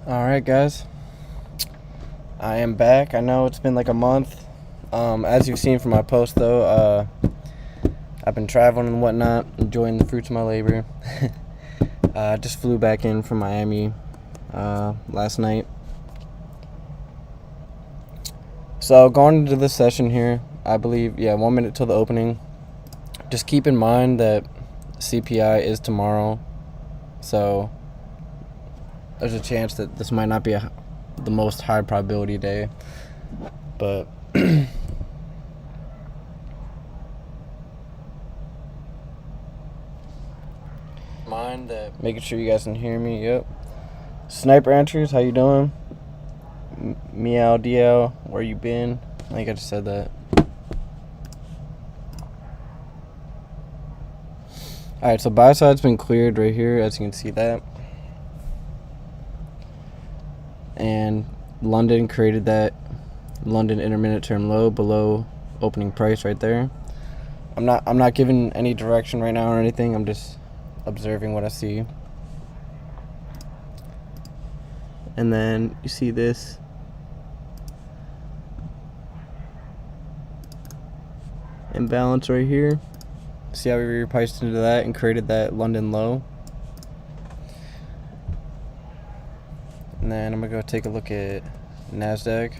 Alright, guys, I am back. I know it's been like a month. As you've seen from my post, though, I've been traveling and whatnot, enjoying the fruits of my labor. I just flew back in from Miami last night. So going into this session here, I believe, 1 minute till the opening. Just keep in mind that CPI is tomorrow, so there's a chance that this might not be the most high probability day, but mind that making sure you guys can hear me. Yep. Sniper Entries, how you doing? Meow DL, where you been? I think I just said that. Alright, so buy side's been cleared right here, as you can see that. And London created that London intermittent term low below opening price right there. I'm not giving any direction right now or anything. I'm just observing what I see. And then you see this imbalance right here. See how we repriced into that and created that London low. And then I'm gonna go take a look at NASDAQ.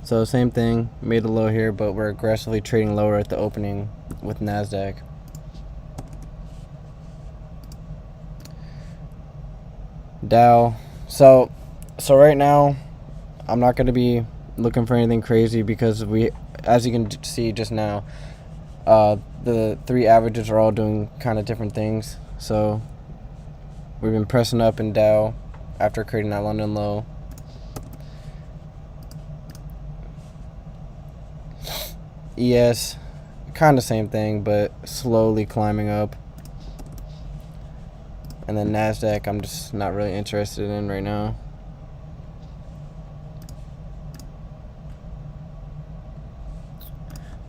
So same thing, made a low here, but we're aggressively trading lower at the opening with NASDAQ. Dow. So right now, I'm not gonna be looking for anything crazy because as you can see just now, the three averages are all doing kind of different things. So we've been pressing up in Dow after creating that London low. ES, kind of same thing, but slowly climbing up. And then NASDAQ, I'm just not really interested in right now.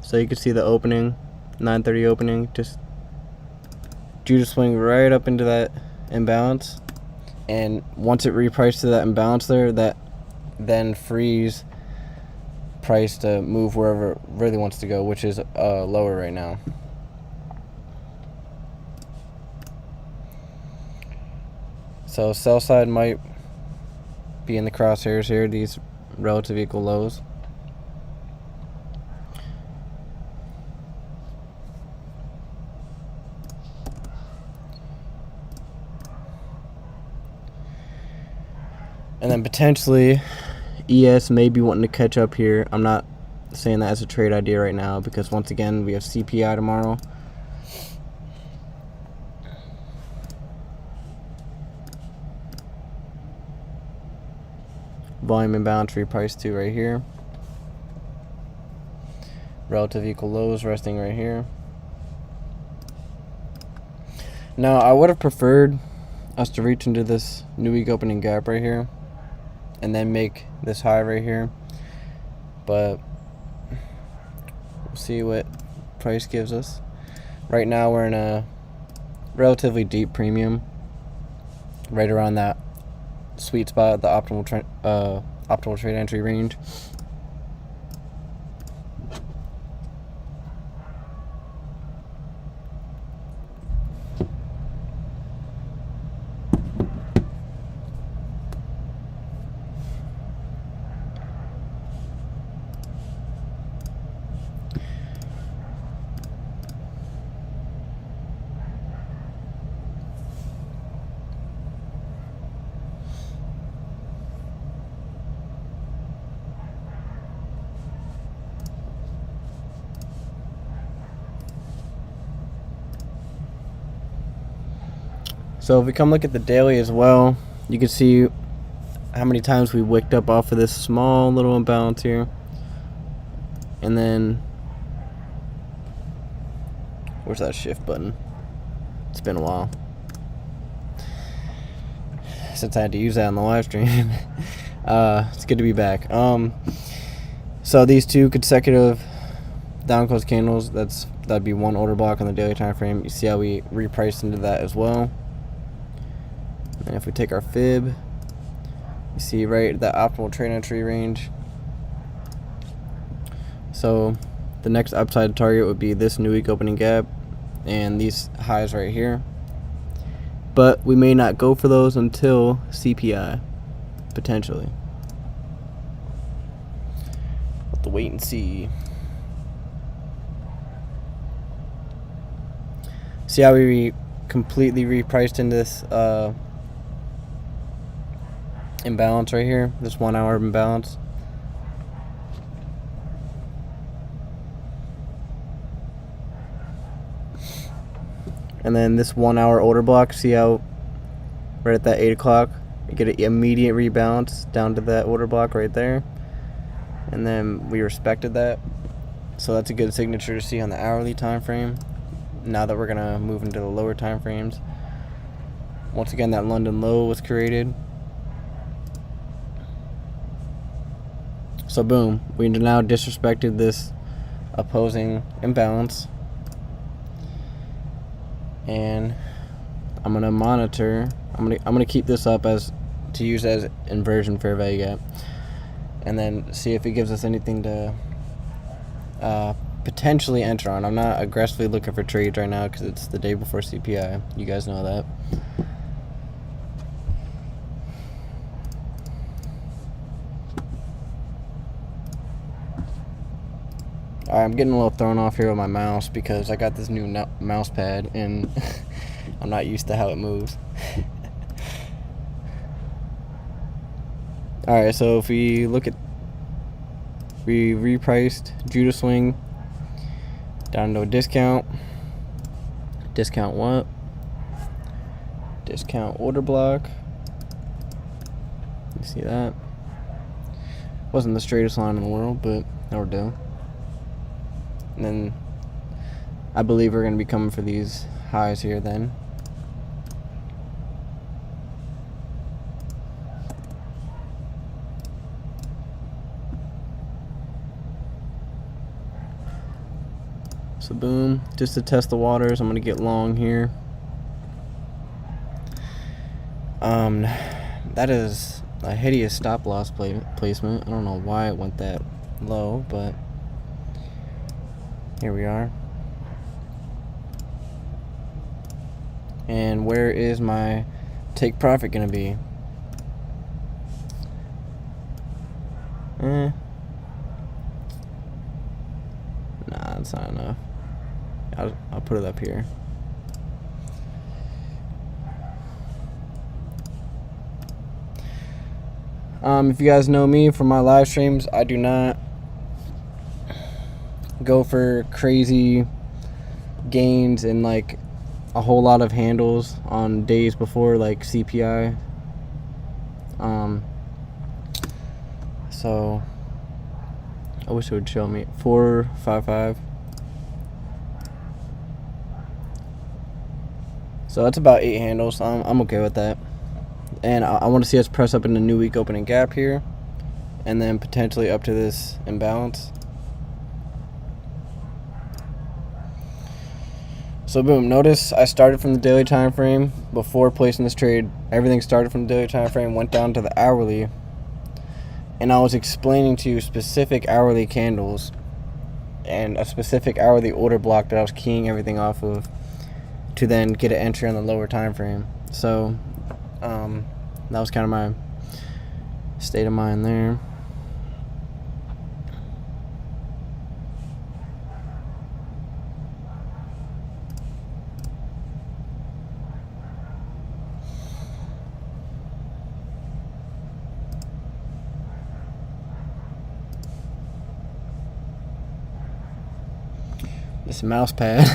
So you can see the opening, 9:30 opening, just due to swing right up into that imbalance. And once it repriced to that imbalance there, that then frees price to move wherever it really wants to go, which is lower right now. So sell side might be in the crosshairs here, these relative equal lows. And then potentially ES may be wanting to catch up here. I'm not saying that as a trade idea right now because once again we have CPI tomorrow. volume imbalance repriced to right here. Relative equal lows resting right here. Now, I would have preferred us to reach into this new week opening gap right here and then make this high right here, but we'll see what price gives us. Right now we're in a relatively deep premium, right around that sweet spot, the optimal trade entry range. So if we come look at the daily as well, you can see how many times we wicked up off of this small little imbalance here. And then, where's that shift button? It's been a while since I had to use that on the live stream. It's good to be back. So these two consecutive down close candles, that'd be one order block on the daily time frame. You see how we repriced into that as well. And if we take our fib, you see right at that optimal trade entry range. So the next upside target would be this new week opening gap and these highs right here. But we may not go for those until CPI, potentially. We'll have to wait and see. See how we completely repriced into this imbalance right here, this 1 hour imbalance. And then this 1 hour order block, see how right at that 8 o'clock you get an immediate rebalance down to that order block right there, and then we respected that. So that's a good signature to see on the hourly time frame. Now that we're gonna move into the lower time frames, once again that London low was created. So boom, we now disrespected this opposing imbalance, and I'm gonna monitor. I'm gonna keep this up as to use as inversion fair value gap, and then see if it gives us anything to potentially enter on. I'm not aggressively looking for trades right now because it's the day before CPI. You guys know that. Alright, I'm getting a little thrown off here with my mouse because I got this new mouse pad and I'm not used to how it moves. Alright, so if we look at, we repriced Judah swing down to a discount. Discount what? Discount order block. You see that? Wasn't the straightest line in the world, but that'll do. And then I believe we're going to be coming for these highs here then. So boom, just to test the waters, I'm going to get long here. That is a hideous stop loss placement. I don't know why it went that low, but here we are. And where is my take profit going to be? Nah, that's not enough. I'll put it up here. If you guys know me from my live streams, I do not go for crazy gains and like a whole lot of handles on days before like CPI. So I wish it would show me 455. So that's about 8 handles. I'm okay with that. And I want to see us press up in the new week opening gap here, and then potentially up to this imbalance. So boom, notice I started from the daily time frame before placing this trade. Everything started from the daily time frame, went down to the hourly, and I was explaining to you specific hourly candles and a specific hourly order block that I was keying everything off of to then get an entry on the lower time frame. So that was kind of my state of mind there. This mouse pad.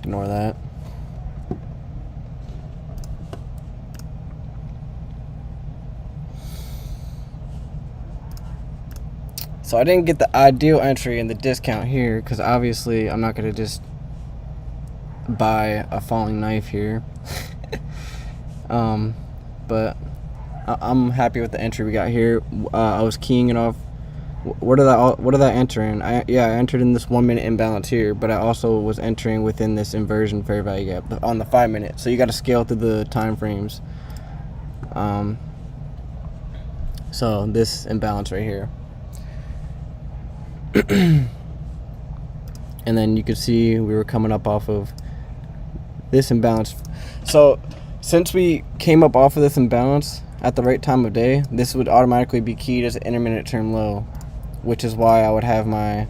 Ignore that. So I didn't get the ideal entry in the discount here because obviously I'm not going to just buy a falling knife here. But I'm happy with the entry we got here. I was keying it off. What did I enter in? I entered in this 1 minute imbalance here, but I also was entering within this inversion fair value gap on the 5 minute. So you got to scale through the time frames. So this imbalance right here. And then you could see we were coming up off of this imbalance. So since we came up off of this imbalance at the right time of day, this would automatically be keyed as an intermittent term low, which is why I would have my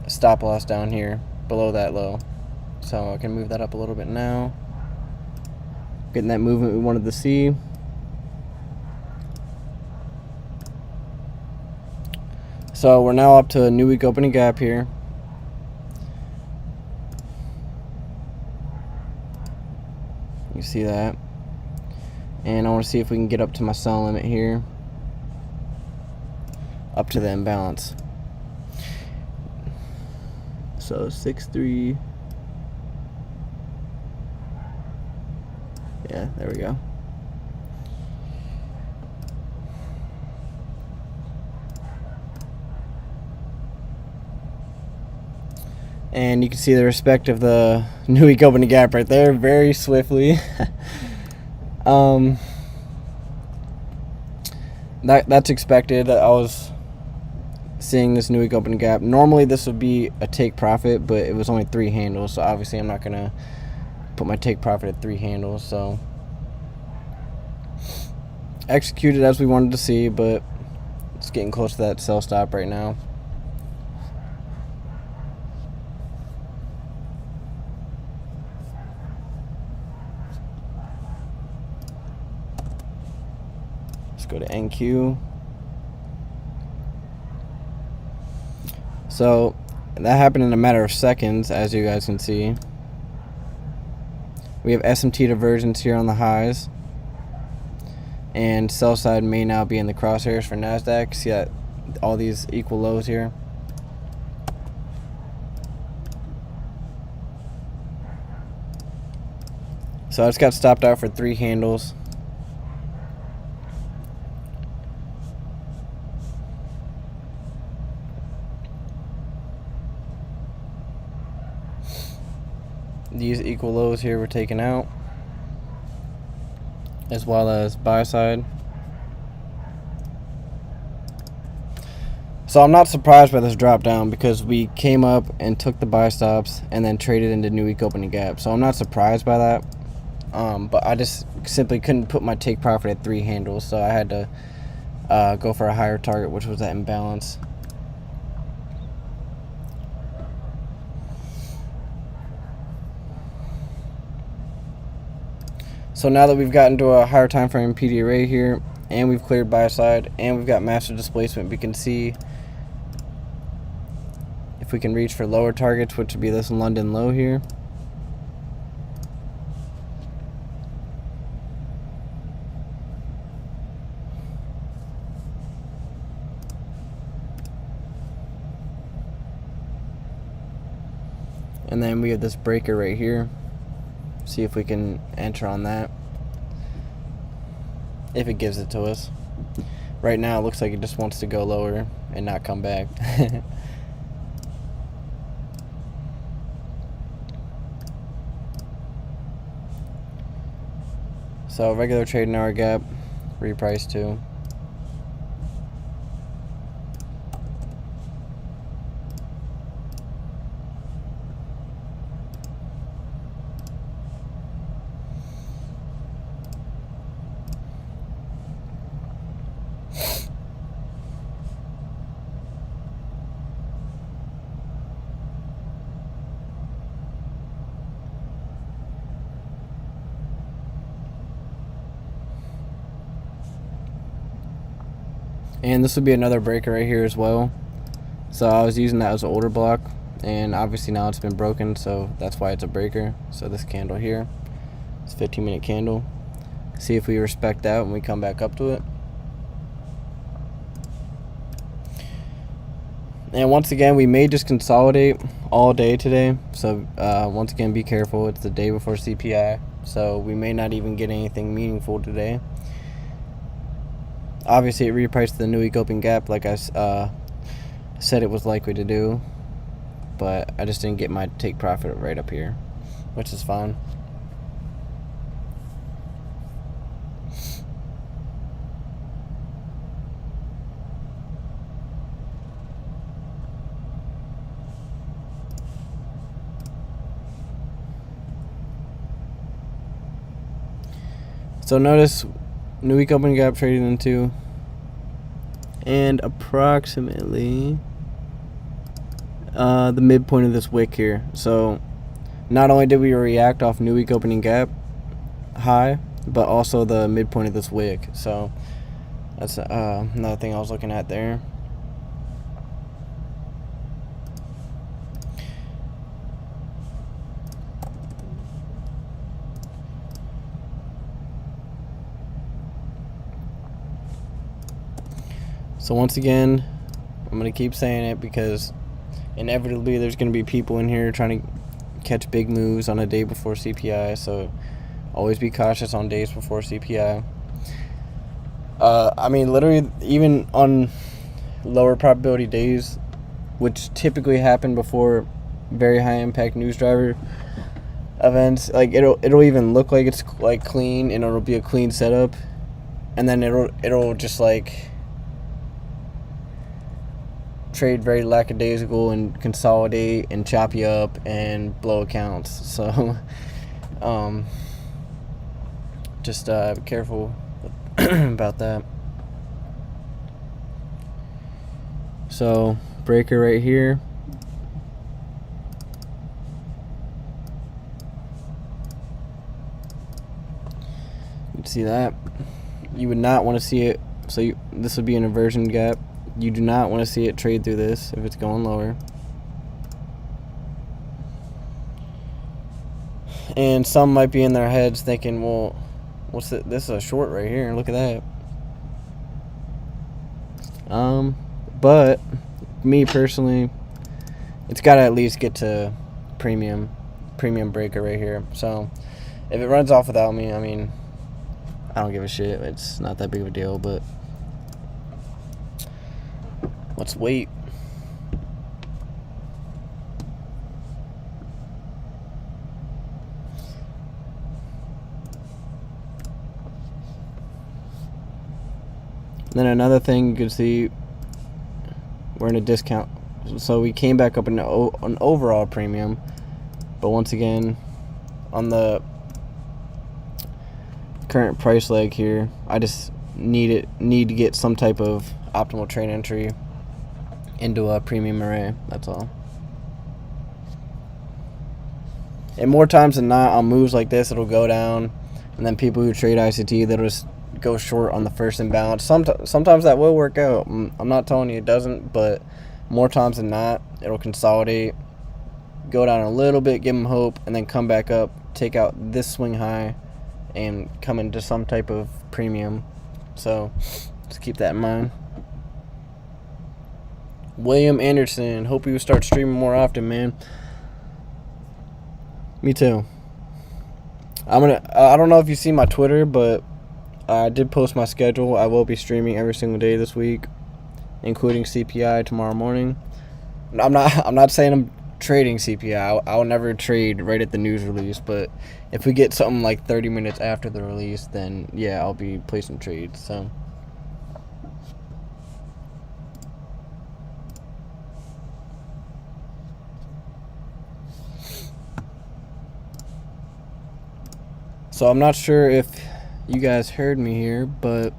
stop loss down here below that low. So I can move that up a little bit now. Getting that movement we wanted to see. So we're now up to a new week opening gap here. You see that? And I want to see if we can get up to my sell limit here. Up to the imbalance. So 6.3. Yeah, there we go. And you can see the respect of the new week opening gap right there very swiftly. That's expected. I was seeing this new week opening gap. Normally this would be a take profit, but it was only 3 handles, so obviously I'm not gonna put my take profit at 3 handles. So executed as we wanted to see, but it's getting close to that sell stop right now. Go to NQ. So that happened in a matter of seconds, as you guys can see. We have SMT divergence here on the highs, and sell side may now be in the crosshairs for NASDAQ. See that all these equal lows here. So I just got stopped out for 3 handles. These equal lows here were taken out, as well as buy side. So I'm not surprised by this drop down because we came up and took the buy stops and then traded into new week opening gap. So I'm not surprised by that. But I just simply couldn't put my take profit at 3 handles, so I had to go for a higher target, which was that imbalance. So now that we've gotten to a higher time frame PD array here, and we've cleared buy side, and we've got master displacement, we can see if we can reach for lower targets, which would be this London low here. And then we have this breaker right here. See if we can enter on that, if it gives it to us. Right now it looks like it just wants to go lower and not come back. So regular trading hour gap, reprice too. And this would be another breaker right here as well. So I was using that as an order block, and obviously now it's been broken, so that's why it's a breaker. So this candle here, it's a 15-minute candle. See if we respect that when we come back up to it. And once again, we may just consolidate all day today. So once again, be careful. It's the day before CPI, so we may not even get anything meaningful today. Obviously, it repriced the new week open gap like I said it was likely to do, but I just didn't get my take profit right up here, which is fine. So notice new week open gap traded into, and approximately the midpoint of this wick here. So not only did we react off new week opening gap high, but also the midpoint of this wick. So that's another thing I was looking at there. So once again, I'm going to keep saying it because inevitably there's going to be people in here trying to catch big moves on a day before CPI. So always be cautious on days before CPI. I mean, literally, even on lower probability days, which typically happen before very high impact news driver events, like it'll even look like it's like clean, and it'll be a clean setup, and then it'll just like trade very lackadaisical and consolidate and chop you up and blow accounts. So just be careful about that. So breaker right here, you can see that. You would not want to see it, so this would be an inversion gap. You do not want to see it trade through this if it's going lower. And some might be in their heads thinking, well, what's it? This is a short right here. Look at that. But me personally, it's got to at least get to premium breaker right here. So if it runs off without me, I mean, I don't give a shit. It's not that big of a deal, but let's wait. Then another thing you can see, we're in a discount. So we came back up in an overall premium, but once again, on the current price leg here, I just need to get some type of optimal trade entry into a premium array. That's all. And more times than not, on moves like this, it'll go down, and then people who trade ICT, they'll just go short on the first imbalance. Sometimes that will work out. I'm not telling you it doesn't, but more times than not, it'll consolidate, go down a little bit, give them hope, and then come back up, take out this swing high, and come into some type of premium. So just keep that in mind. William Anderson, hope you start streaming more often, man. Me too. I don't know if you see my Twitter, but I did post my schedule. I will be streaming every single day this week, including CPI tomorrow morning. I'm not saying I'm trading CPI. I'll never trade right at the news release, but if we get something like 30 minutes after the release, then yeah, I'll be placing trades. So I'm not sure if you guys heard me here, but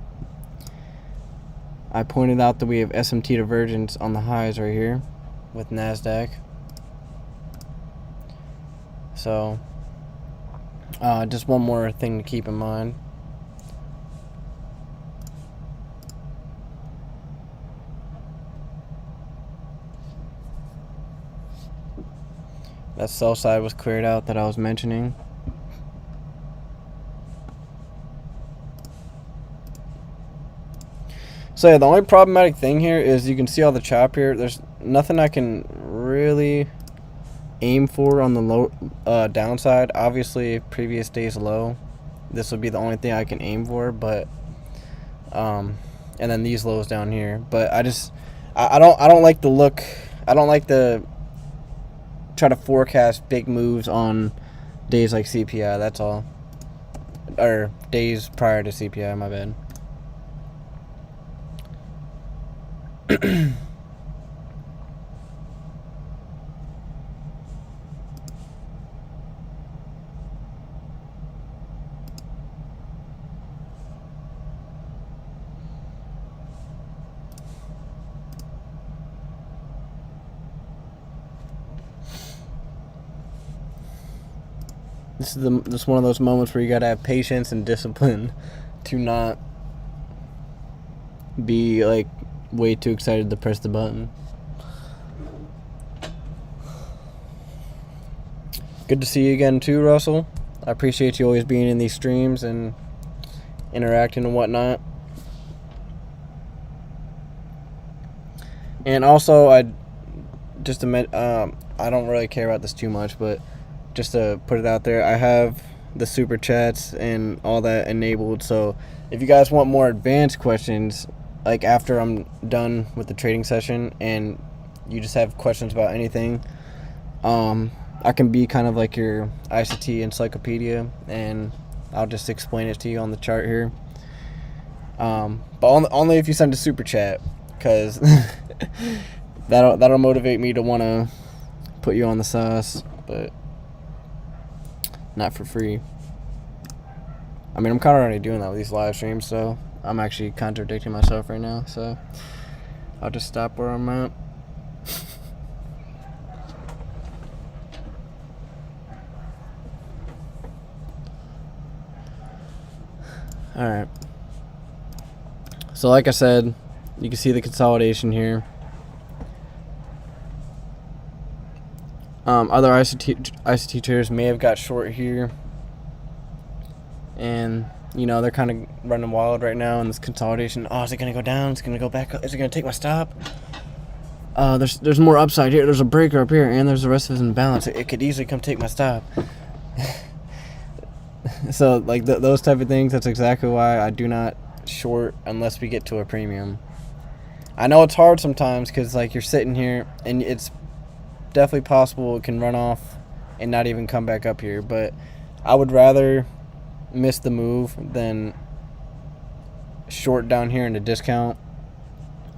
I pointed out that we have SMT divergence on the highs right here with NASDAQ. So just one more thing to keep in mind. That sell side was cleared out that I was mentioning. So yeah, the only problematic thing here is you can see all the chop here. There's nothing I can really aim for on the low downside. Obviously, previous day's low, this would be the only thing I can aim for. But and then these lows down here. But I don't like the look. I don't like the try to forecast big moves on days like CPI. That's all, or days prior to CPI. My bad. This is one of those moments where you gotta have patience and discipline to not be like way too excited to press the button. Good to see you again too, Russell. I appreciate you always being in these streams and interacting and whatnot. And also, I don't really care about this too much, but just to put it out there, I have the super chats and all that enabled. So if you guys want more advanced questions, like after I'm done with the trading session and you just have questions about anything, I can be kind of like your ICT encyclopedia, and I'll just explain it to you on the chart here. But only if you send a super chat, because that'll motivate me to want to put you on the sauce, but not for free. I mean, I'm kind of already doing that with these live streams, so I'm actually contradicting myself right now, so I'll just stop where I'm at. Alright. So like I said, you can see the consolidation here. Other ICT traders may have got short here, and you know they're kind of running wild right now in this consolidation. Oh, is it gonna go down? Is it gonna go back up? Is it gonna take my stop? There's more upside here. There's a breaker up here, and there's the rest of it in balance. It could easily come take my stop. So like those type of things. That's exactly why I do not short unless we get to a premium. I know it's hard sometimes because like you're sitting here and it's definitely possible it can run off and not even come back up here, but I would rather miss the move than short down here in the discount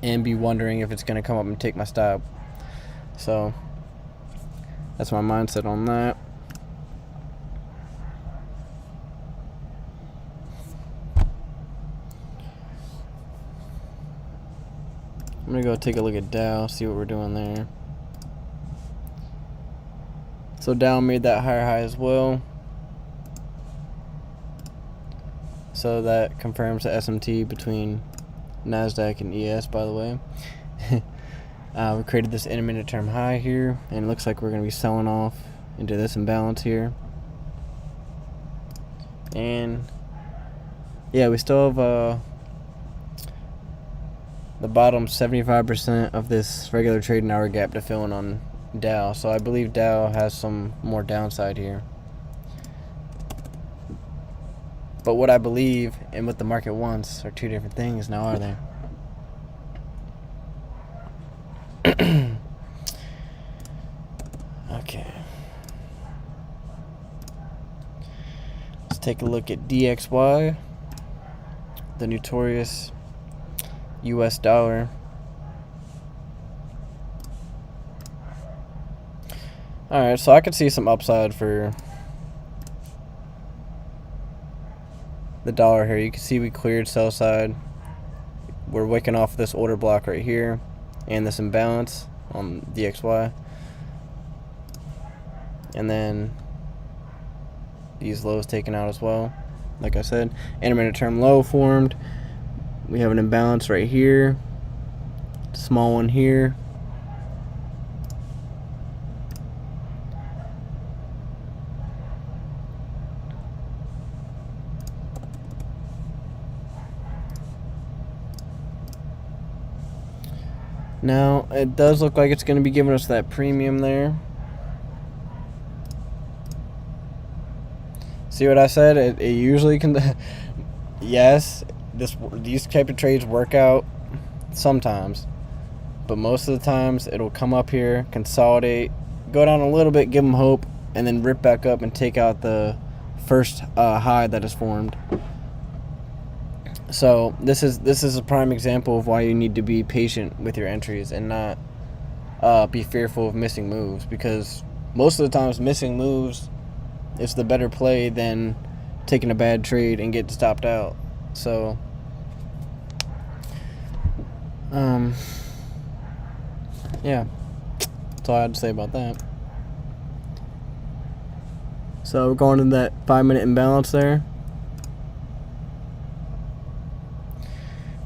and be wondering if it's going to come up and take my stop. So that's my mindset on that. I'm going to go take a look at Dow, see what we're doing there. So Dow made that higher high as well. So that confirms the SMT between NASDAQ and ES, by the way. We created this intermittent term high here, and it looks like we're going to be selling off into this imbalance here. And yeah, we still have the bottom 75% of this regular trading hour gap to fill in on Dow. So I believe Dow has some more downside here. But what I believe and what the market wants are two different things now, are they? Okay. Let's take a look at DXY, the notorious US dollar. Alright, so I could see some upside for the dollar here. You can see we cleared sell side. We're wicking off this order block right here and this imbalance on DXY. And then these lows taken out as well. Like I said, intermittent term low formed. We have an imbalance right here. Small one here. Now, it does look like it's going to be giving us that premium there. See what I said? It usually can... Yes, these type of trades work out sometimes. But most of the times, it'll come up here, consolidate, go down a little bit, give them hope, and then rip back up and take out the first high that is formed. So this is a prime example of why you need to be patient with your entries and not be fearful of missing moves, because most of the times missing moves is the better play than taking a bad trade and getting stopped out. So yeah, that's all I had to say about that. So we're going to that 5-minute imbalance there.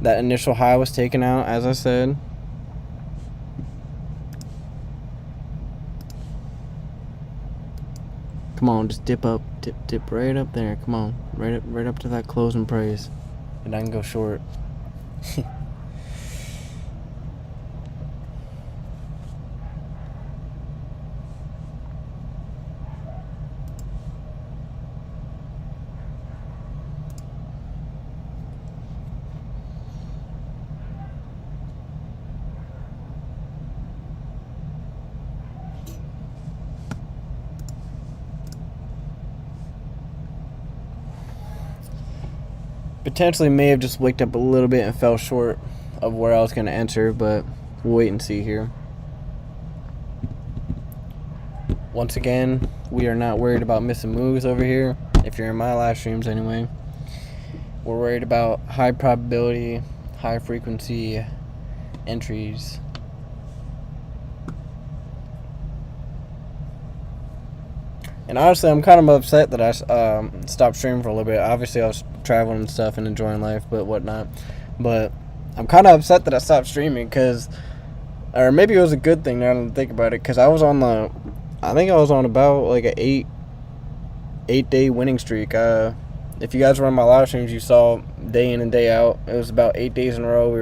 That initial high was taken out, as I said. Come on, just dip up, dip right up there. Come on, right up to that closing price, and I can go short. Potentially may have just wicked up a little bit and fell short of where I was going to enter, but we'll wait and see here. Once again, we are not worried about missing moves over here, if you're in my live streams anyway. We're worried about high probability, high frequency entries. And honestly, I'm kind of upset that I stopped streaming for a little bit. Obviously, I was traveling and stuff and enjoying life, but whatnot. But I'm kind of upset that I stopped streaming, because, or maybe it was a good thing now that I think about it, because I was on I think I was on about like an 8-day winning streak. If you guys were on my live streams, you saw day in and day out. It was about 8 days in a row. We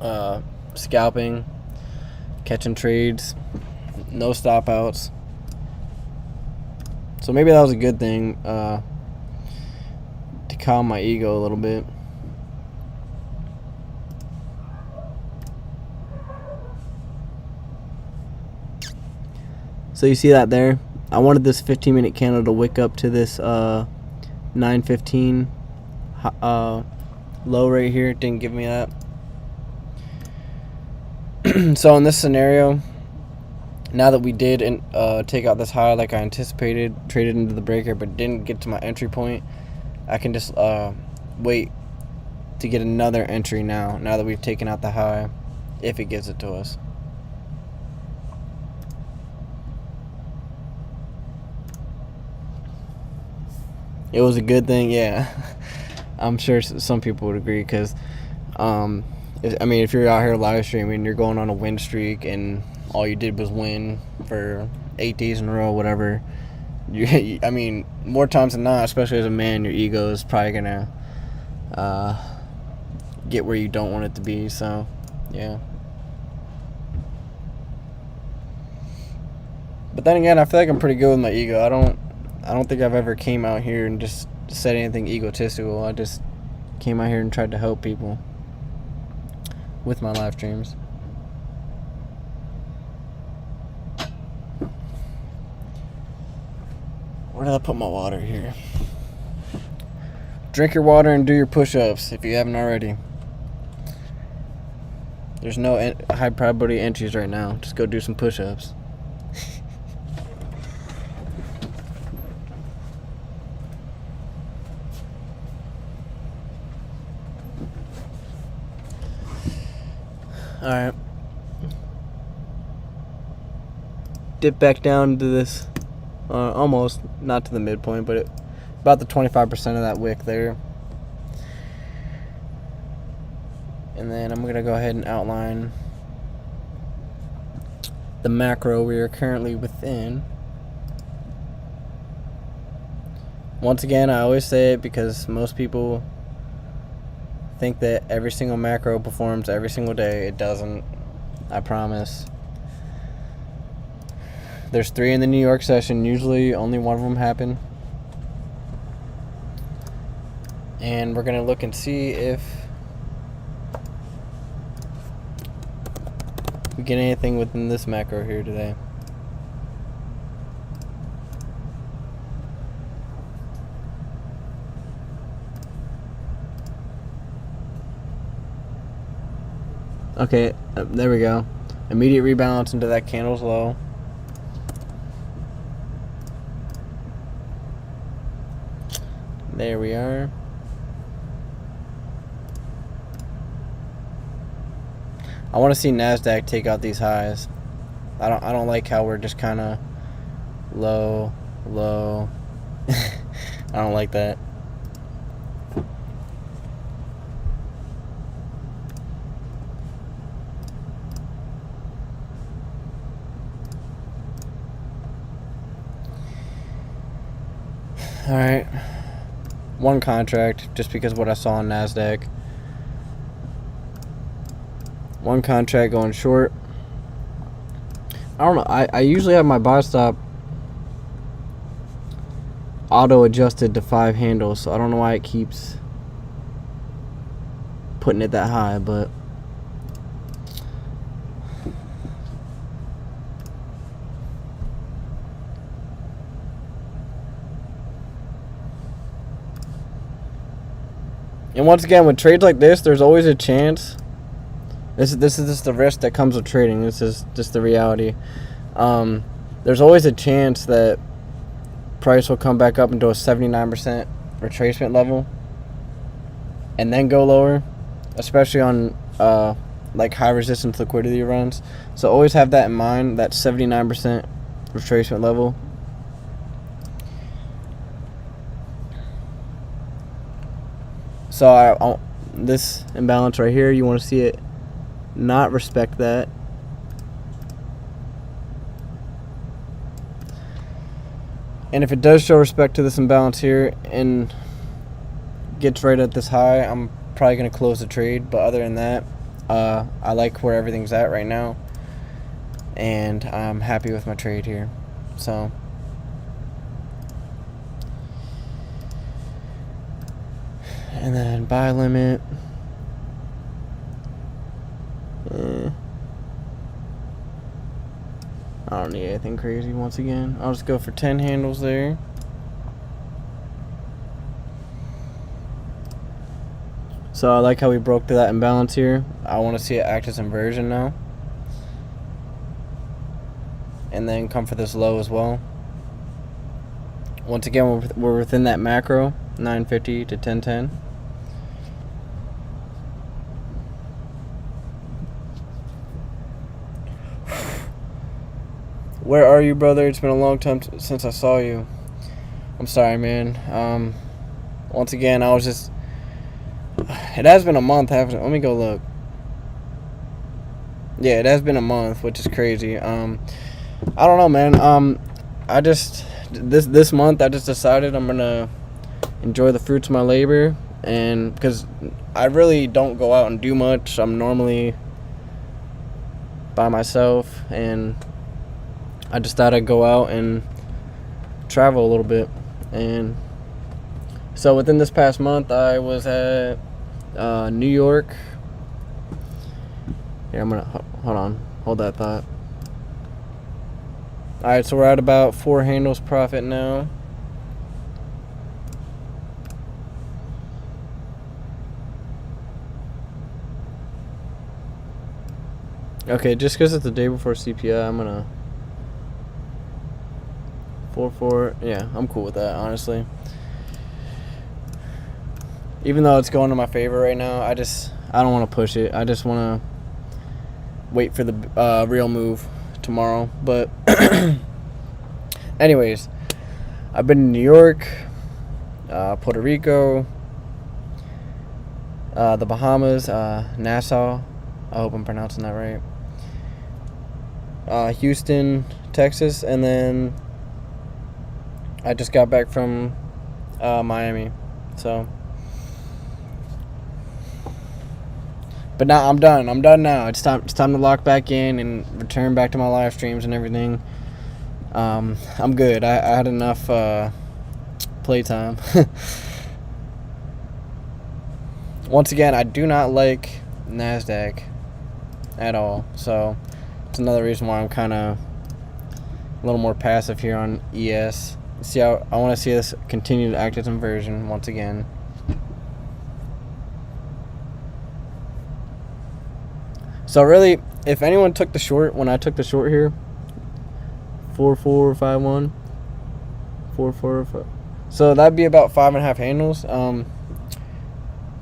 were scalping, catching trades, no stop outs. So maybe that was a good thing to calm my ego a little bit. So you see that there? I wanted this 15-minute candle to wick up to this 915 low right here. It didn't give me that. So in this scenario, now that we did take out this high like I anticipated, traded into the breaker but didn't get to my entry point, I can just wait to get another entry now that we've taken out the high, if it gives it to us. It was a good thing, yeah. I'm sure some people would agree, because I mean, if you're out here live streaming, you're going on a win streak and all you did was win for 8 days in a row, whatever. I mean, more times than not, especially as a man, your ego is probably gonna get where you don't want it to be. So, yeah. But then again, I feel like I'm pretty good with my ego. I don't think I've ever came out here and just said anything egotistical. I just came out here and tried to help people with my live streams. Where did I put my water here? Drink your water and do your push-ups if you haven't already. There's no high probability entries right now. Just go do some push-ups. Alright. Dip back down to this. Almost. Not to the midpoint, but about the 25% of that wick there. And then I'm going to go ahead and outline the macro we are currently within. Once again, I always say it because most people think that every single macro performs every single day. It doesn't. I promise. There's 3 in the New York session. Usually only one of them happen. And we're going to look and see if we get anything within this macro here today. Okay, there we go. Immediate rebalance into that candle's low. There we are. I want to see NASDAQ take out these highs. I don't like how we're just kind of low. I don't like that. All right. One contract just because of what I saw on NASDAQ. One contract going short. I don't know. I usually have my buy stop auto adjusted to 5 handles, so I don't know why it keeps putting it that high, but and once again, with trades like this, there's always a chance. This is just the risk that comes with trading. This is just the reality. There's always a chance that price will come back up into a 79% retracement level and then go lower, especially on like high resistance liquidity runs. So always have that in mind, that 79% retracement level. So this imbalance right here, you want to see it not respect that. And if it does show respect to this imbalance here and gets right at this high, I'm probably going to close the trade. But other than that, I like where everything's at right now, and I'm happy with my trade here. So and then buy limit. I don't need anything crazy once again. I'll just go for 10 handles there. So I like how we broke to that imbalance here. I want to see it act as inversion now. And then come for this low as well. Once again, we're within that macro, 950 to 1010. Where are you, brother? It's been a long time since I saw you. I'm sorry, man. Once again, I was just... It has been a month, haven't it? Let me go look. Yeah, it has been a month, which is crazy. I don't know, man. I just... This month, I just decided I'm gonna enjoy the fruits of my labor. And because I really don't go out and do much. I'm normally by myself, and I just thought I'd go out and travel a little bit. And so within this past month, I was at New York. Here, I'm gonna hold that thought. All right, so we're at about 4 handles profit now. Okay, just because it's the day before CPI, I'm gonna 4-4. Yeah, I'm cool with that, honestly. Even though it's going to my favor right now, I don't want to push it. I just want to wait for the real move tomorrow. But anyways, I've been in New York, Puerto Rico, the Bahamas, Nassau. I hope I'm pronouncing that right. Houston, Texas, and then I just got back from Miami. So, but now I'm done. I'm done now. It's time to lock back in and return back to my live streams and everything. I'm good. I had enough playtime. Once again, I do not like NASDAQ at all. So it's another reason why I'm kind of a little more passive here on ES. See how I want to see this continue to act as inversion once again. So really, if anyone took the short when I took the short here, 4-4-5-1, 4-4-5. So that'd be about 5.5 handles.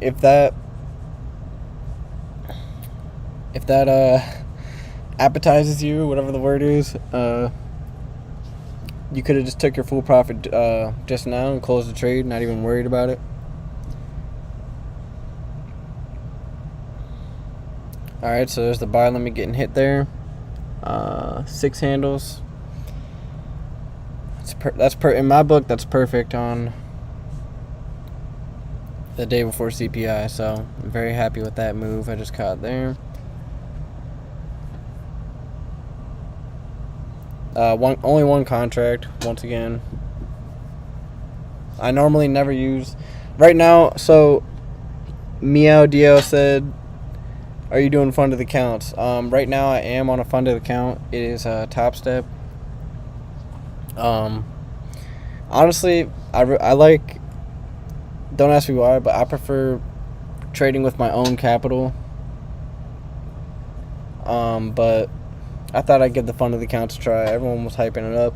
If that appetizes you, whatever the word is, you could have just took your full profit just now and closed the trade, not even worried about it. Alright, so there's the buy limit getting hit there. 6 handles. That's in my book, that's perfect on the day before CPI, so I'm very happy with that move I just caught there. Only one contract, once again. I normally never use right now. So Meow DL said, are you doing funded accounts? Right now I am on a funded account. It is Top Step. Honestly, I like, don't ask me why, but I prefer trading with my own capital. But I thought I'd give the funded accounts a try. Everyone was hyping it up.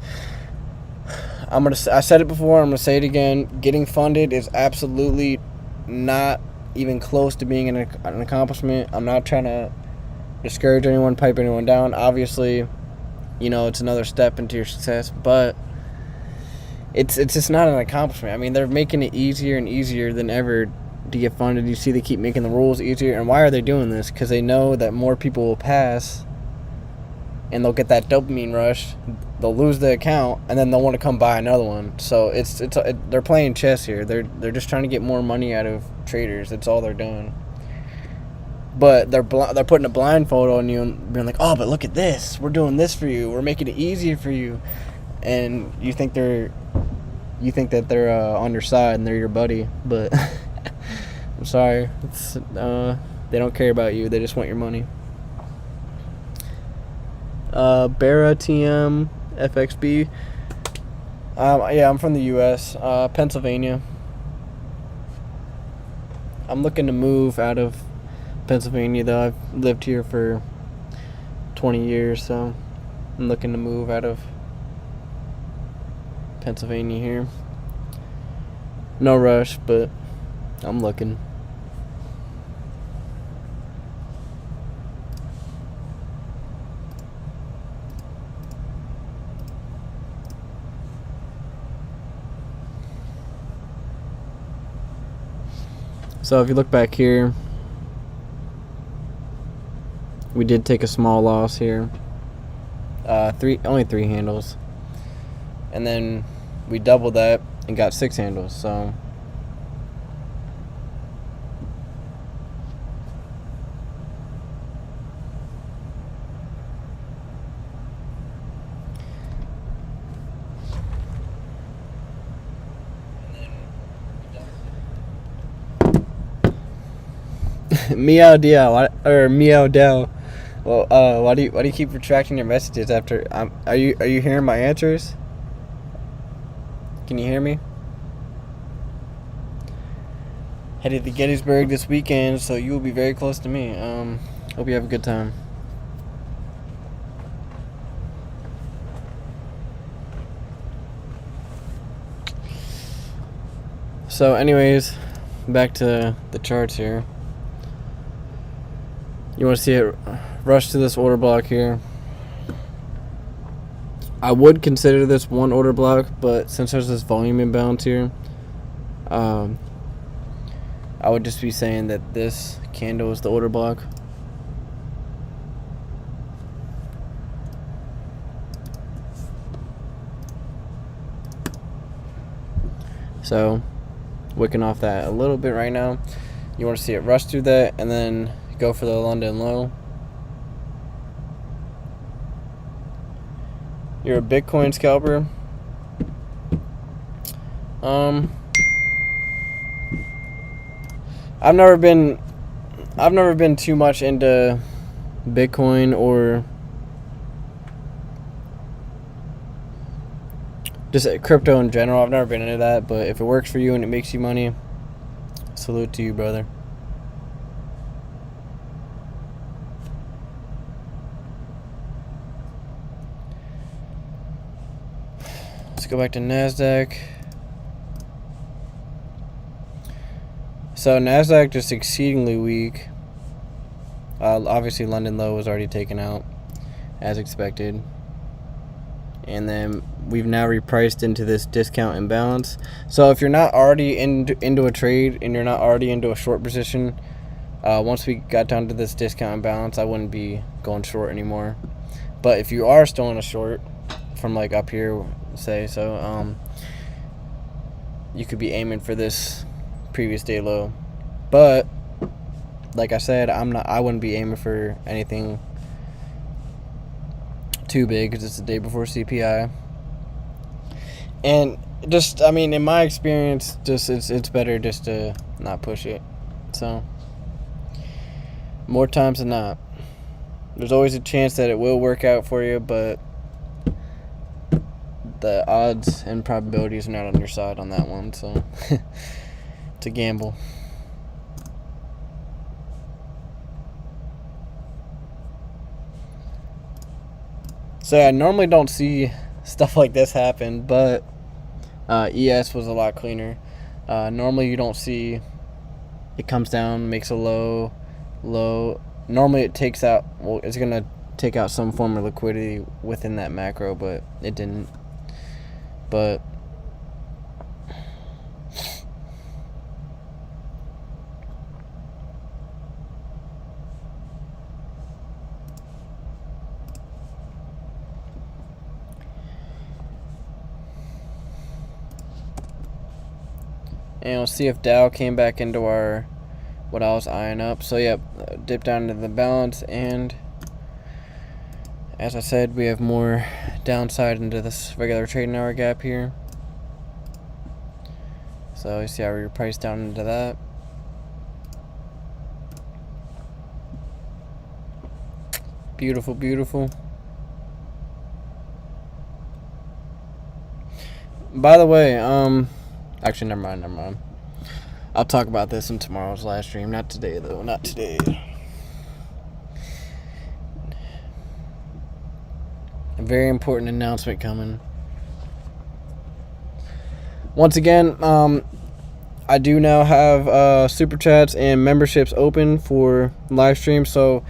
I said it before, I'm gonna say it again. Getting funded is absolutely not even close to being an accomplishment. I'm not trying to discourage anyone, pipe anyone down. Obviously, it's another step into your success, but it's just not an accomplishment. I mean, they're making it easier and easier than ever to get funded. You see they keep making the rules easier. And why are they doing this? Because they know that more people will pass and they'll get that dopamine rush. They'll lose the account and then they'll want to come buy another one. So they're playing chess here. They're just trying to get more money out of traders. That's all they're doing. But they're putting a blindfold on you and being like, oh, but look at this. We're doing this for you. We're making it easier for you. And you think that they're on your side and they're your buddy, but I'm sorry, they don't care about you. They just want your money. Barra TM FXB. Yeah, I'm from the U.S. Pennsylvania. I'm looking to move out of Pennsylvania, though. I've lived here for 20 years, so I'm looking to move out of Pennsylvania here. No rush, but I'm looking. So if you look back here, we did take a small loss here. Only 3 handles. And then we doubled that and got 6 handles. So Meow Dow or Meow Dow. Well, why do you keep retracting your messages after? Are you hearing my answers? Can you hear me? Headed to Gettysburg this weekend, so you will be very close to me. Hope you have a good time. So, anyways, back to the charts here. You want to see it rush to this order block here. I would consider this one order block, but since there's this volume imbalance here, I would just be saying that this candle is the order block. So, wicking off that a little bit right now. You want to see it rush through that and then go for the London low. You're a Bitcoin scalper. I've never been too much into Bitcoin or just crypto in general. I've never been into that, but if it works for you and it makes you money, salute to you, brother. Let's go back to NASDAQ. So NASDAQ just exceedingly weak. Obviously London low was already taken out as expected. And then we've now repriced into this discount imbalance. So if you're not already into a trade and you're not already into a short position, once we got down to this discount imbalance, I wouldn't be going short anymore. But if you are still in a short from like up here, say so, you could be aiming for this previous day low. But like I said, I wouldn't be aiming for anything too big because it's the day before CPI. And just, I mean, in my experience, just it's better just to not push it. So more times than not, there's always a chance that it will work out for you, but the odds and probabilities are not on your side on that one. So it's a gamble. So I normally don't see stuff like this happen, but ES was a lot cleaner. Normally you don't see it comes down, makes a low. Normally it takes out, well, it's going to take out some form of liquidity within that macro, but it didn't. But and we'll see if Dow came back into our what I was eyeing up. So yep, dip down into the balance, and as I said, we have more downside into this regular trading hour gap here. So you see how we're priced down into that. Beautiful, beautiful. By the way, actually, never mind. I'll talk about this in tomorrow's live stream. Not today, though. Not today. A very important announcement coming. Once again, I do now have super chats and memberships open for live streams. So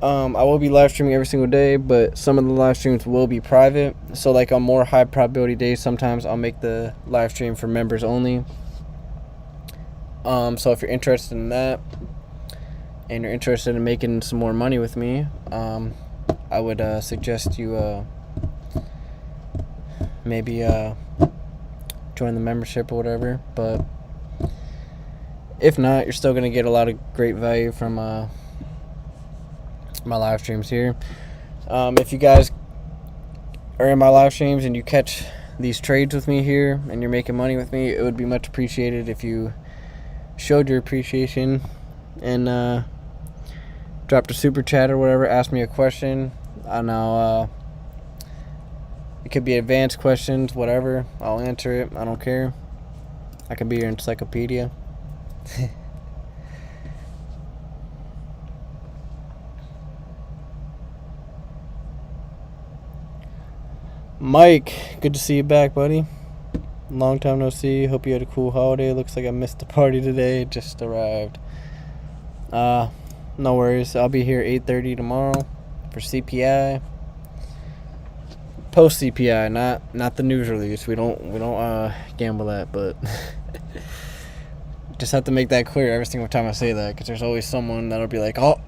I will be live streaming every single day, but some of the live streams will be private. So like on more high probability days, sometimes I'll make the live stream for members only. So if you're interested in that and you're interested in making some more money with me, I would suggest you maybe join the membership or whatever. But if not, you're still going to get a lot of great value from my live streams here. If you guys are in my live streams and you catch these trades with me here and you're making money with me, it would be much appreciated if you showed your appreciation and dropped a super chat or whatever, asked me a question. I know it could be advanced questions, whatever. I'll answer it. I don't care. I could be your encyclopedia. Mike, good to see you back, buddy. Long time no see. Hope you had a cool holiday. Looks like I missed the party today. Just arrived. No worries. I'll be here 8:30 tomorrow for CPI. Post CPI, not the news release. We don't gamble that, but just have to make that clear every single time I say that, because there's always someone that'll be like, oh.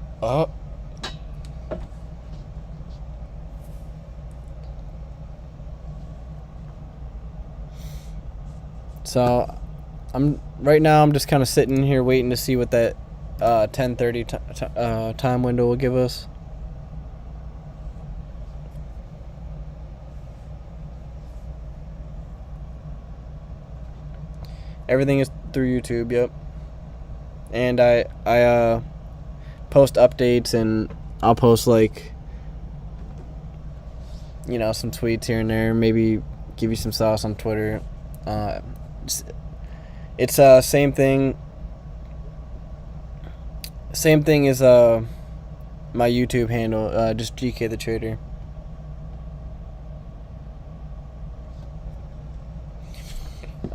So, I'm just kind of sitting here waiting to see what that 10:30 time window will give us. Everything is through YouTube, yep. And I post updates, and I'll post like, some tweets here and there, maybe give you some sauce on Twitter. It's same thing as my YouTube handle, just GK the Trader.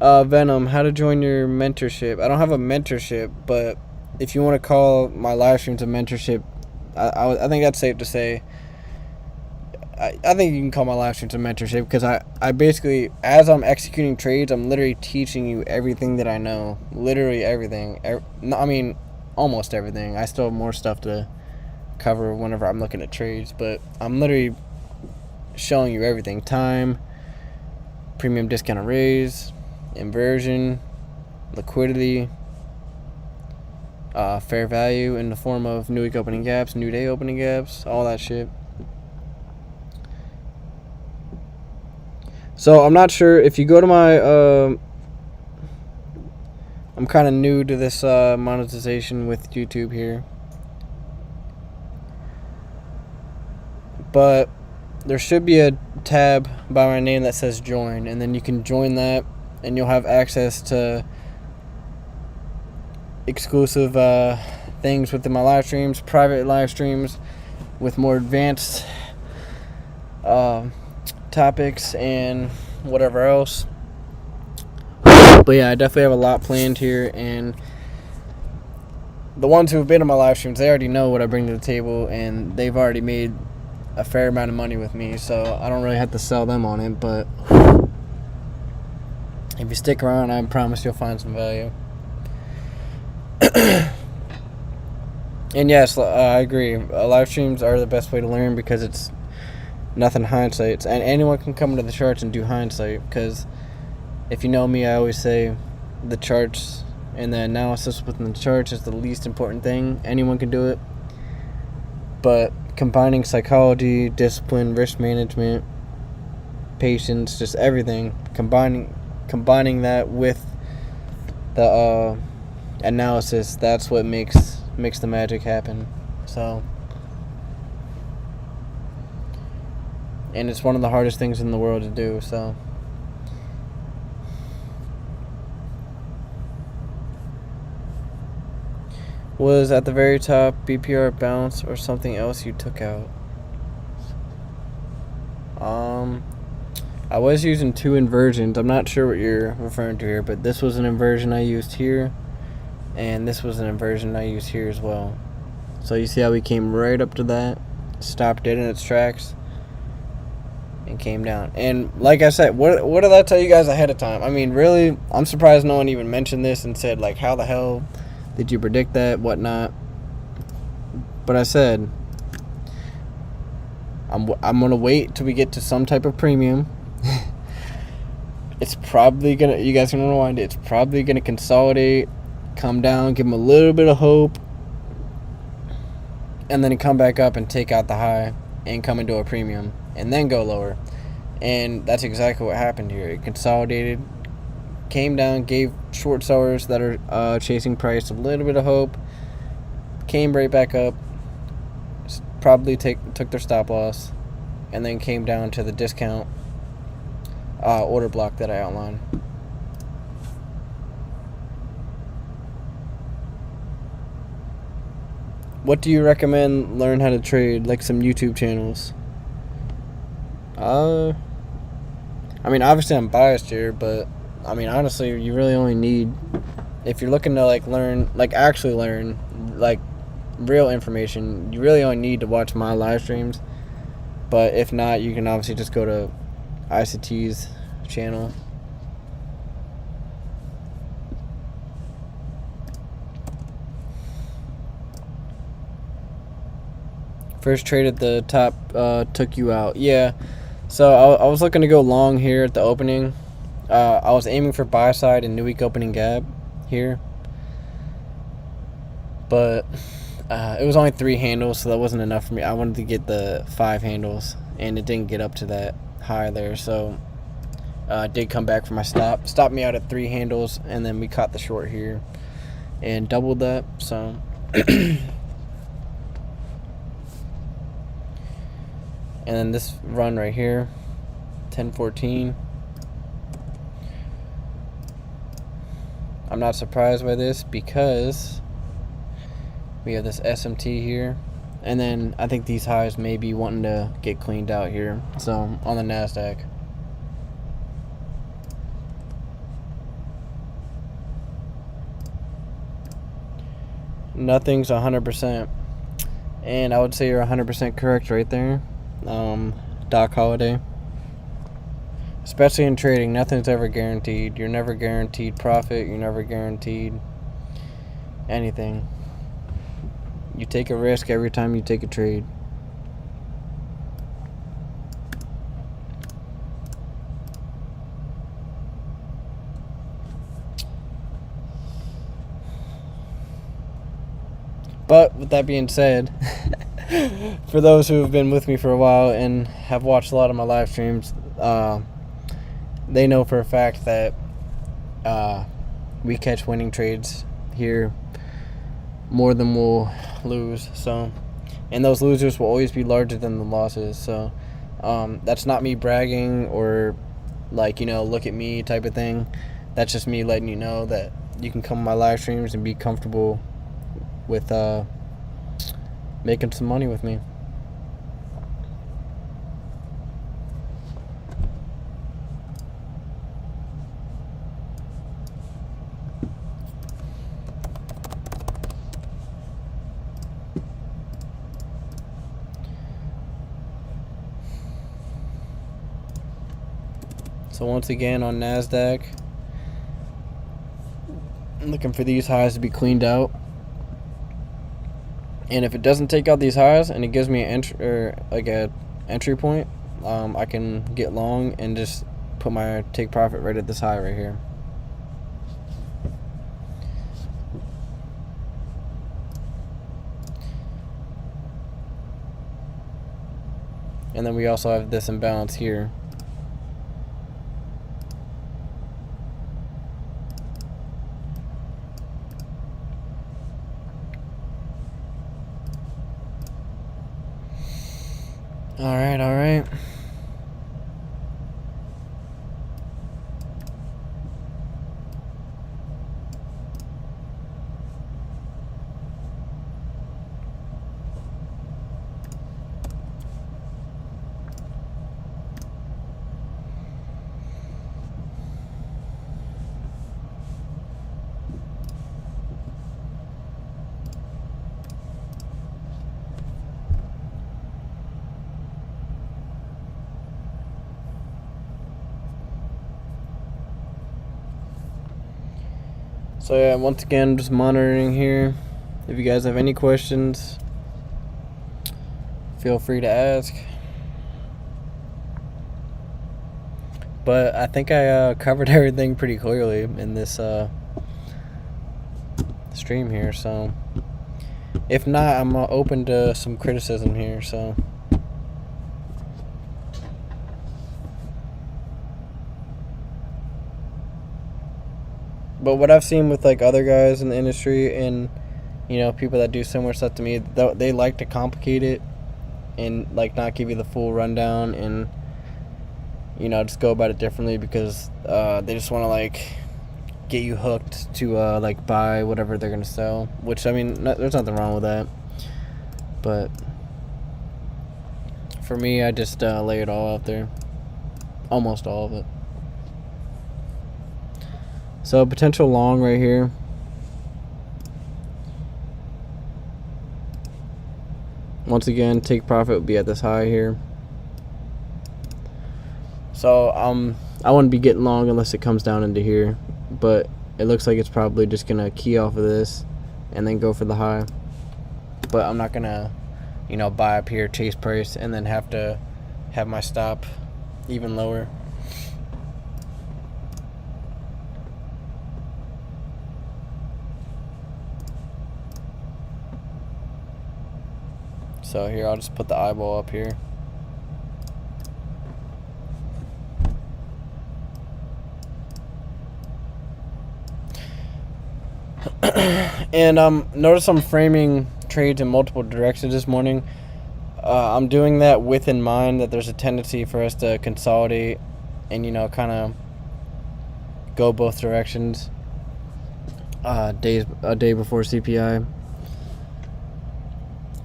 Venom, how to join your mentorship? I don't have a mentorship, but if you want to call my live streams a mentorship, I think that's safe to say. I think you can call my live streams a mentorship, because I basically, as I'm executing trades, I'm literally teaching you everything that I know. Literally everything. I mean, almost everything. I still have more stuff to cover whenever I'm looking at trades, but I'm literally showing you everything. Time, premium discount raise, inversion, liquidity, fair value in the form of new week opening gaps, new day opening gaps, all that shit. So I'm not sure if you go to my I'm kind of new to this monetization with YouTube here, but there should be a tab by my name that says join, and then you can join that, and you'll have access to exclusive things within my live streams, private live streams with more advanced topics and whatever else. But yeah, I definitely have a lot planned here, and the ones who have been on my live streams, they already know what I bring to the table, and they've already made a fair amount of money with me, so I don't really have to sell them on it. But if you stick around, I promise you'll find some value. And yes, I agree. Live streams are the best way to learn, because it's nothing hindsight, and anyone can come into the charts and do hindsight, because if you know me, I always say the charts and the analysis within the charts is the least important thing. Anyone can do it, but combining psychology, discipline, risk management, patience, just everything, combining that with the analysis, that's what makes the magic happen. So, and it's one of the hardest things in the world to do. So, was at the very top BPR bounce or something else you took out? I was using two inversions. I'm not sure what you're referring to here, but this was an inversion I used here, and this was an inversion I used here as well. So you see how we came right up to that, stopped it in its tracks, and came down. And like I said, what did I tell you guys ahead of time? I mean, really, I'm surprised no one even mentioned this and said, like, how the hell did you predict that, whatnot? But I said, I'm going to wait till we get to some type of premium. It's probably going to, you guys can rewind it, it's probably going to consolidate, come down, give them a little bit of hope, and then come back up and take out the high and come into a premium and then go lower. And that's exactly what happened here. It consolidated, came down, gave short sellers that are chasing price a little bit of hope, came right back up, probably took their stop loss, and then came down to the discount order block that I outlined. What do you recommend learn how to trade, like some YouTube channels? I mean, obviously I'm biased here, but I mean, honestly, you really only need, if you're looking to like learn, like actually learn, like real information, you really only need to watch my live streams. But if not, you can obviously just go to ICT's channel. First trade at the top took you out. Yeah. So I was looking to go long here at the opening. I was aiming for buy side and new week opening gap here. But it was only 3 handles, so that wasn't enough for me. I wanted to get the 5 handles, and it didn't get up to that high there. So I did come back for my stop. Stopped me out at 3 handles, and then we caught the short here and doubled that. So and then this run right here, 10-14. I'm not surprised by this because we have this SMT here. And then I think these highs may be wanting to get cleaned out here. So on the NASDAQ. Nothing's 100%. And I would say you're 100% correct right there. Doc Holliday. Especially in trading, nothing's ever guaranteed. You're never guaranteed profit. You're never guaranteed anything. You take a risk every time you take a trade. But with that being said, for those who have been with me for a while and have watched a lot of my live streams, they know for a fact that we catch winning trades here more than we'll lose. So, and those losers will always be larger than the losses. So that's not me bragging or like, you know, look at me type of thing. That's just me letting you know that you can come to my live streams and be comfortable with making some money with me. So once again on NASDAQ, I'm looking for these highs to be cleaned out. And if it doesn't take out these highs and it gives me an entry point, I can get long and just put my take profit right at this high right here. And then we also have this imbalance here. All right. So yeah, once again, just monitoring here. If you guys have any questions, feel free to ask. But I think I covered everything pretty clearly in this stream here. So if not, I'm open to some criticism here. So. But what I've seen with like other guys in the industry and people that do similar stuff to me, they like to complicate it and like not give you the full rundown and just go about it differently because they just want to like get you hooked to like buy whatever they're gonna sell, which I mean there's nothing wrong with that, but for me I just lay it all out there, almost all of it. So potential long right here. Once again, take profit would be at this high here. So I wouldn't be getting long unless it comes down into here, but it looks like it's probably just gonna key off of this and then go for the high. But I'm not gonna buy up here, chase price, and then have to have my stop even lower. So here, I'll just put the eyeball up here. And notice I'm framing trades in multiple directions this morning. I'm doing that with in mind that there's a tendency for us to consolidate and kind of go both directions a day before CPI.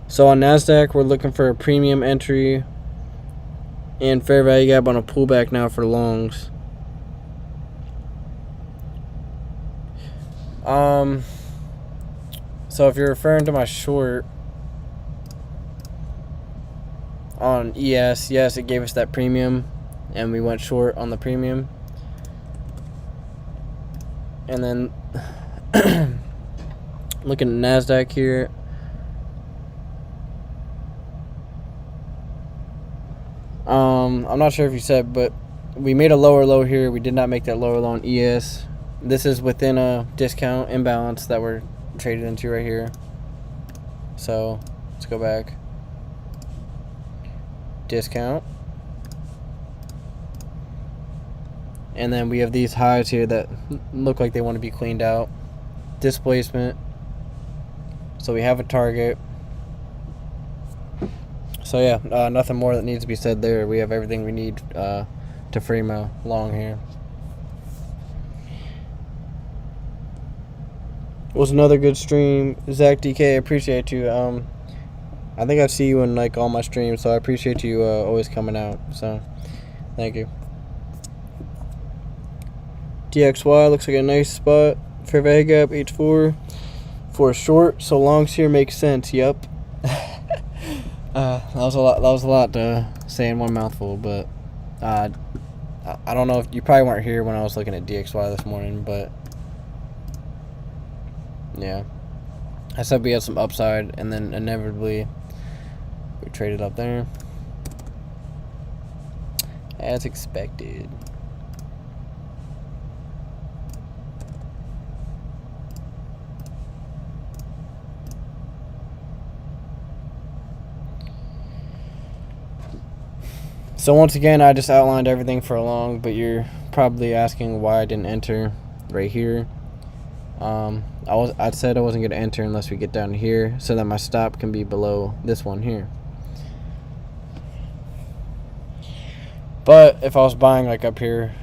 So on NASDAQ, we're looking for a premium entry and fair value gap on a pullback now for longs. So if you're referring to my short on ES, yes, it gave us that premium and we went short on the premium. And then looking at NASDAQ here, I'm not sure if you said, but we made a lower low here. We did not make that lower low on ES. This is within a discount imbalance that we're traded into right here. So let's go back. Discount. And then we have these highs here that look like they want to be cleaned out. Displacement. So we have a target. So yeah, nothing more that needs to be said there. We have everything we need to frame a long here. It was another good stream. Zach DK, I appreciate you. I think I see you in like all my streams, so I appreciate you always coming out. So thank you. DXY looks like a nice spot. Fair value gap H4 for a short. So longs here makes sense. Yep. That was a lot to say in one mouthful, but I don't know if you probably weren't here when I was looking at DXY this morning, but yeah, I said we had some upside, and then inevitably we traded up there as expected. So once again, I just outlined everything for a long, but you're probably asking why I didn't enter right here. I said I wasn't going to enter unless we get down here so that my stop can be below this one here. But if I was buying like up here,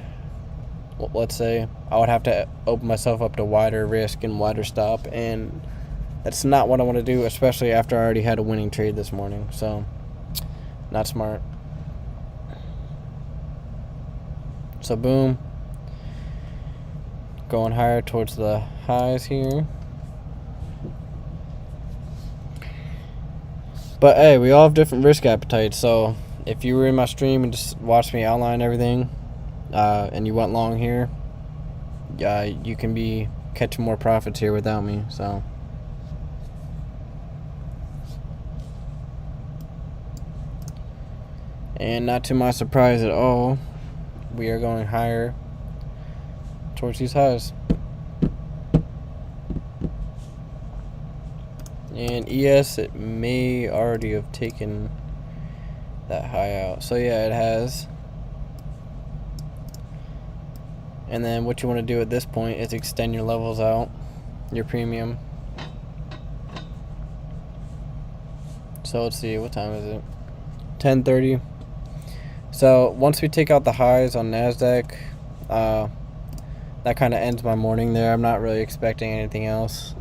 let's say, I would have to open myself up to wider risk and wider stop, and that's not what I want to do, especially after I already had a winning trade this morning. So not smart. So boom, going higher towards the highs here. But hey, we all have different risk appetites, so if you were in my stream and just watched me outline everything, and you went long here, you can be catching more profits here without me. So and not to my surprise at all, we are going higher towards these highs. And ES, it may already have taken that high out. So yeah, it has. And then what you want to do at this point is extend your levels out, your premium. So let's see, what time is it? 10:30. So once we take out the highs on NASDAQ, that kind of ends my morning there. I'm not really expecting anything else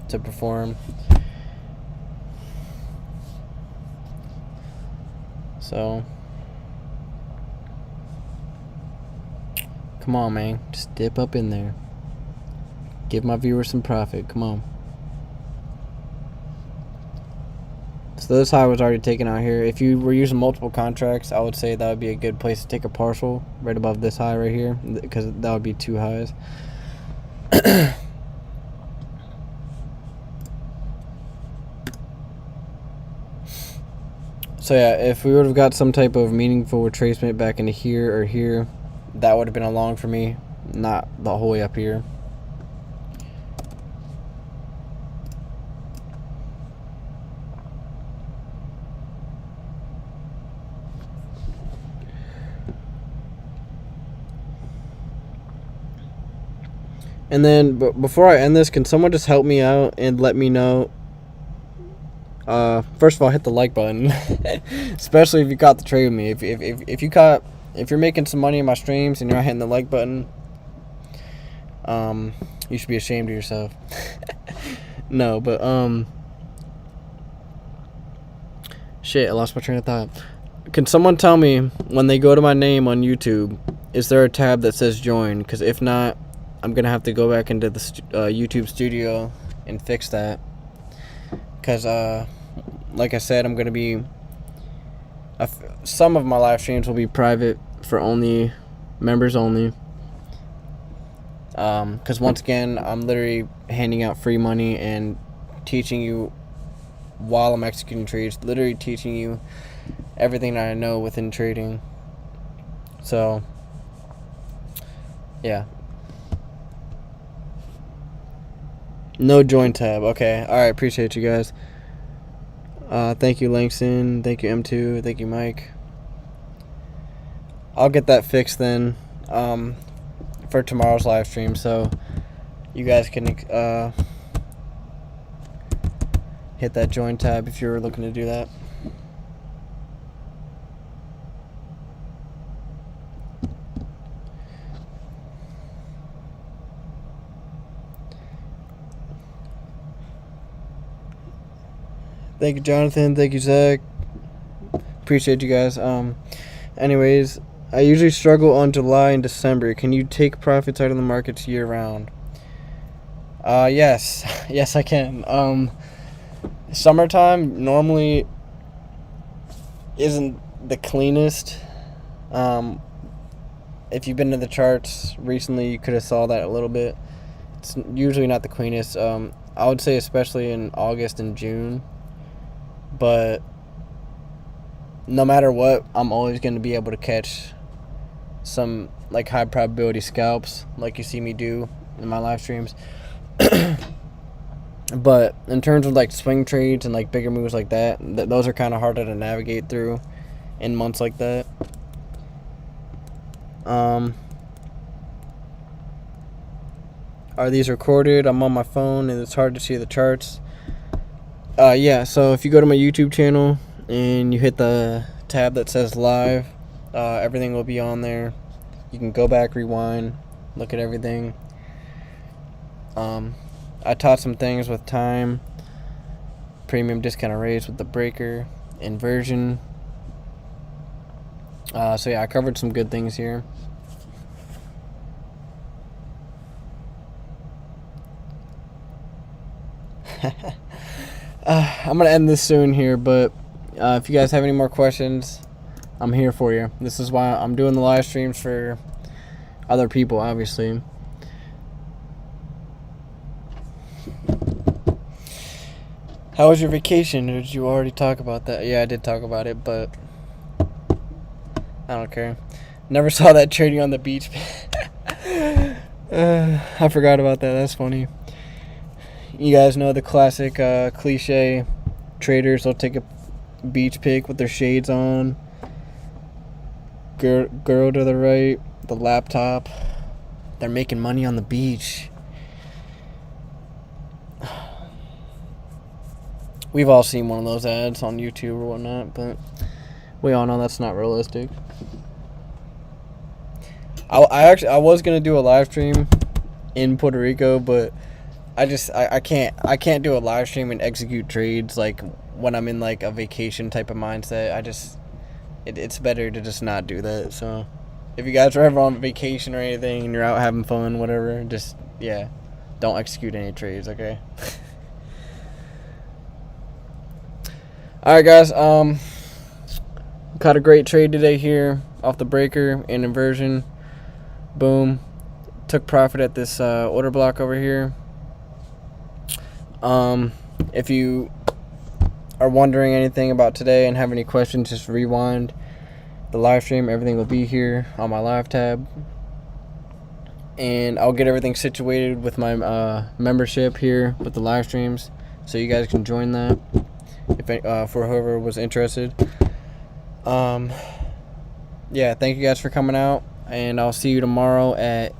to perform. So, come on, man. Just dip up in there. Give my viewers some profit. Come on. So this high was already taken out here. If you were using multiple contracts, I would say that would be a good place to take a partial right above this high right here, because that would be two highs. So yeah, if we would have got some type of meaningful retracement back into here or here, that would have been a long for me, not the whole way up here. And then, but before I end this, can someone just help me out and let me know? First of all, hit the like button, especially if you caught the trade with me. If you're making some money in my streams and you're not hitting the like button, you should be ashamed of yourself. No, but shit, I lost my train of thought. Can someone tell me, when they go to my name on YouTube, is there a tab that says join? Because if not, I'm gonna have to go back into the YouTube studio and fix that. Because like I said, I'm gonna be some of my live streams will be private for only members only. Because once again, I'm literally handing out free money and teaching you while I'm executing trades, literally teaching you everything that I know within trading. So yeah. No join tab. Okay. Alright, appreciate you guys. Thank you, Langston. Thank you, M2. Thank you, Mike. I'll get that fixed then for tomorrow's live stream, so you guys can hit that join tab if you're looking to do that. Thank you, Jonathan. Thank you, Zach. Appreciate you guys. Anyways, I usually struggle on July and December. Can you take profits out of the markets year round? Yes. Yes, I can. Summertime normally isn't the cleanest. If you've been to the charts recently, you could have saw that a little bit. It's usually not the cleanest. I would say especially in August and June. But no matter what, I'm always going to be able to catch some like high probability scalps like you see me do in my live streams. But in terms of like swing trades and like bigger moves like that, those are kind of harder to navigate through in months like that. Are these recorded? I'm on my phone and it's hard to see the charts. Yeah, so if you go to my YouTube channel and you hit the tab that says live, everything will be on there. You can go back, rewind, look at everything. I taught some things with time, premium discount rates with the breaker, inversion. So yeah, I covered some good things here. I'm going to end this soon here, but if you guys have any more questions, I'm here for you. This is why I'm doing the live streams for other people, obviously. How was your vacation? Did you already talk about that? Yeah, I did talk about it, but I don't care. Never saw that trading on the beach. I forgot about that. That's funny. You guys know the classic cliche traders. They'll take a beach pic with their shades on. Girl to the right, the laptop. They're making money on the beach. We've all seen one of those ads on YouTube or whatnot, but we all know that's not realistic. I was gonna do a live stream in Puerto Rico, but I can't do a live stream and execute trades like when I'm in like a vacation type of mindset. It's better to just not do that. So if you guys are ever on vacation or anything and you're out having fun, whatever, just don't execute any trades, okay? All right, guys. Caught a great trade today here off the breaker and inversion. Boom. Took profit at this order block over here. If you are wondering anything about today and have any questions, just rewind the live stream. Everything will be here on my live tab. And I'll get everything situated with my membership here with the live streams, so you guys can join that if for whoever was interested. Thank you guys for coming out, and I'll see you tomorrow at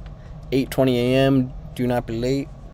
8:20 a.m. Do not be late.